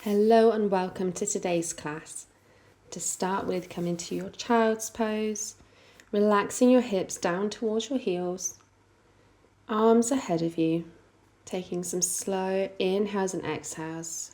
Hello and welcome to today's class. To start with, come into your child's pose, relaxing your hips down towards your heels, arms ahead of you, taking some slow inhales and exhales.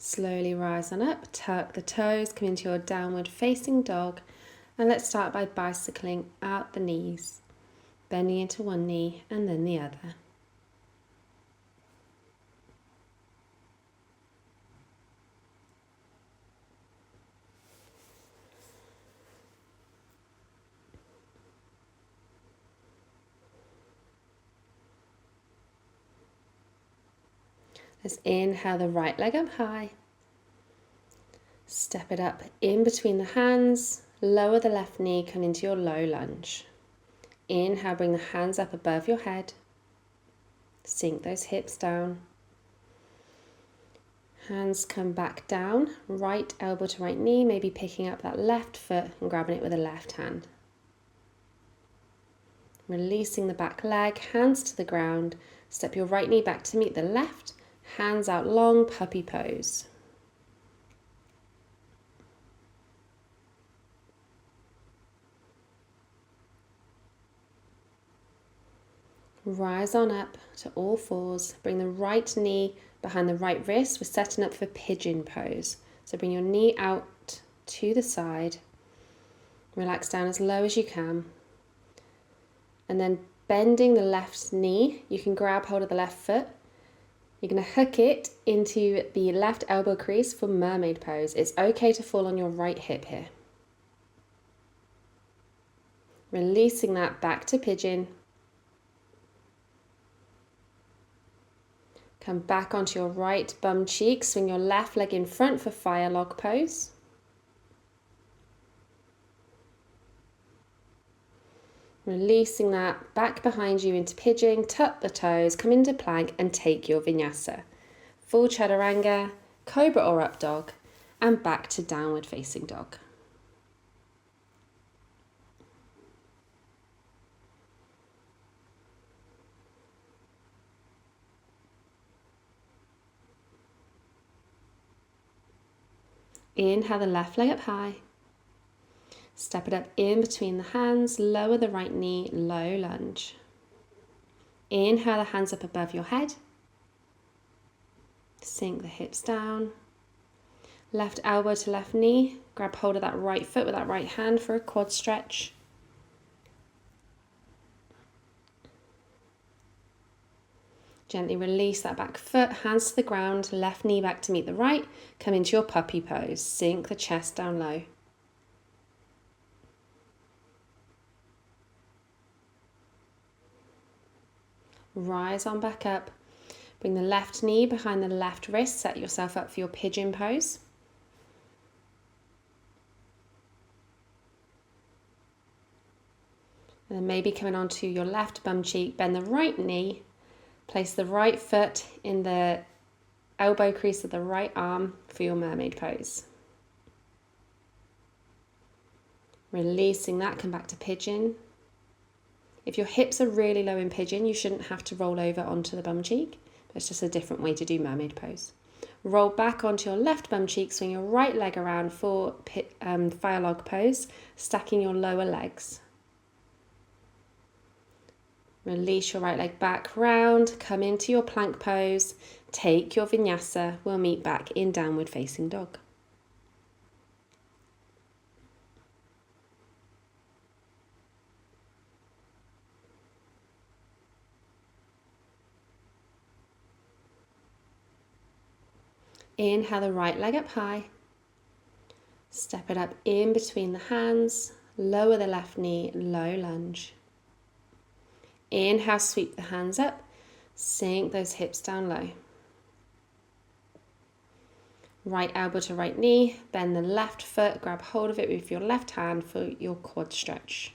Slowly rise on up, tuck the toes, come into your downward facing dog, and let's start by bicycling out the knees, bending into one knee and then the other. Let's inhale the right leg up high. Step it up in between the hands, lower the left knee, come into your low lunge. Inhale, bring the hands up above your head. Sink those hips down. Hands come back down, right elbow to right knee, maybe picking up that left foot and grabbing it with the left hand. Releasing the back leg, hands to the ground. Step your right knee back to meet the left, hands out long, puppy pose. Rise on up to all fours. Bring the right knee behind the right wrist. We're setting up for pigeon pose. So bring your knee out to the side. Relax down as low as you can. And then bending the left knee, you can grab hold of the left foot. You're going to hook it into the left elbow crease for mermaid pose. It's okay to fall on your right hip here. Releasing that back to pigeon. Come back onto your right bum cheek. Swing your left leg in front for fire log pose. Releasing that back behind you into pigeon, tuck the toes, come into plank and take your vinyasa. Full chaturanga, cobra or up dog, and back to downward facing dog. Inhale the left leg up high. Step it up in between the hands, lower the right knee, low lunge. Inhale the hands up above your head. Sink the hips down. Left elbow to left knee. Grab hold of that right foot with that right hand for a quad stretch. Gently release that back foot, hands to the ground, left knee back to meet the right. Come into your puppy pose. Sink the chest down low. Rise on back up. Bring the left knee behind the left wrist. Set yourself up for your pigeon pose. And then maybe coming onto your left bum cheek, bend the right knee. Place the right foot in the elbow crease of the right arm for your mermaid pose. Releasing that, come back to pigeon. If your hips are really low in pigeon, you shouldn't have to roll over onto the bum cheek. It's just a different way to do mermaid pose. Roll back onto your left bum cheek, swing your right leg around for fire log pose, stacking your lower legs. Release your right leg back round, come into your plank pose, take your vinyasa. We'll meet back in downward facing dog. Inhale the right leg up high. Step it up in between the hands, lower the left knee, low lunge. Inhale, sweep the hands up, sink those hips down low. Right elbow to right knee, bend the left foot, grab hold of it with your left hand for your quad stretch.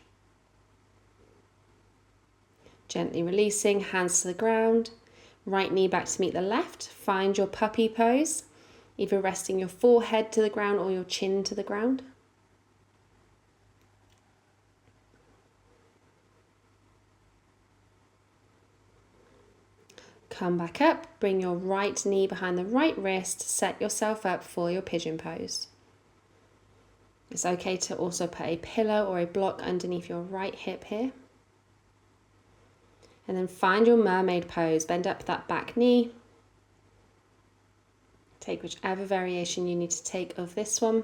Gently releasing, hands to the ground, right knee back to meet the left. Find your puppy pose. either resting your forehead to the ground or your chin to the ground. Come back up, bring your right knee behind the right wrist, set yourself up for your pigeon pose. It's okay to also put a pillow or a block underneath your right hip here. And then find your mermaid pose, bend up that back knee. Take whichever variation you need to take of this one.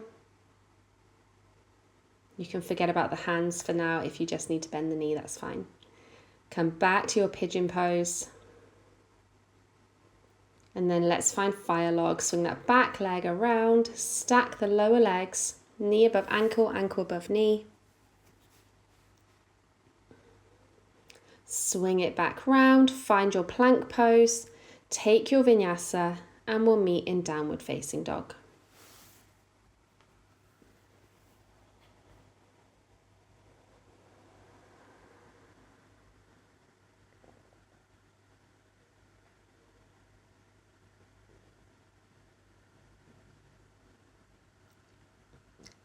You can forget about the hands for now. If you just need to bend the knee, that's fine. Come back to your pigeon pose. And then let's find fire log. Swing that back leg around, stack the lower legs, knee above ankle, ankle above knee. Swing it back round, find your plank pose, take your vinyasa, and we'll meet in downward facing dog.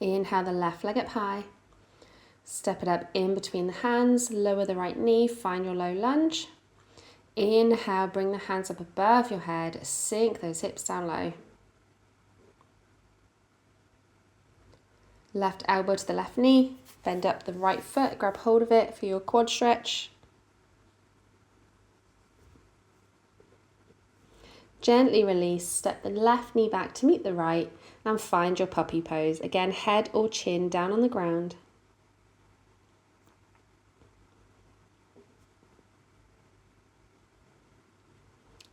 Inhale the left leg up high. Step it up in between the hands, lower the right knee, find your low lunge. Inhale, bring the hands up above your head, sink those hips down low. Left elbow to the left knee, bend up the right foot, grab hold of it for your quad stretch. Gently release, step the left knee back to meet the right and find your puppy pose. Again, head or chin down on the ground.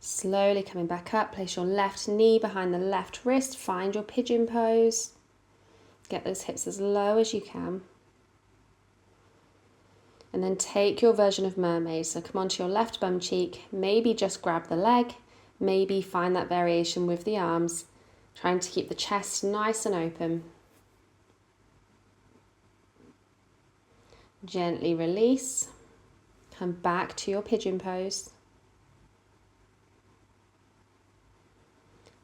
Slowly coming back up, place your left knee behind the left wrist, find your pigeon pose. Get those hips as low as you can. And then take your version of mermaid. So come onto your left bum cheek, maybe just grab the leg, maybe find that variation with the arms, trying to keep the chest nice and open. Gently release, come back to your pigeon pose.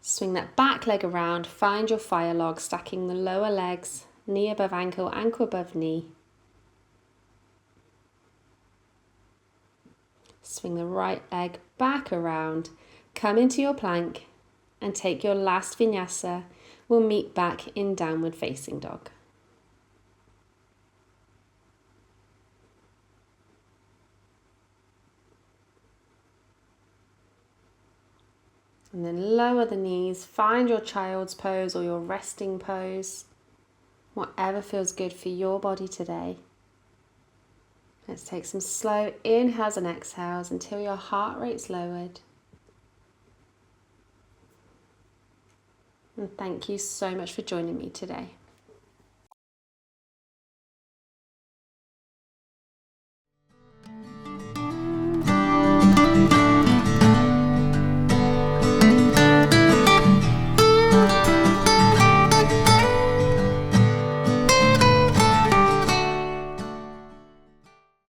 Swing that back leg around, find your fire log, stacking the lower legs, knee above ankle, ankle above knee. Swing the right leg back around, come into your plank and take your last vinyasa. We'll meet back in downward facing dog. And then lower the knees, find your child's pose or your resting pose, whatever feels good for your body today. Let's take some slow inhales and exhales until your heart rate's lowered. And thank you so much for joining me today.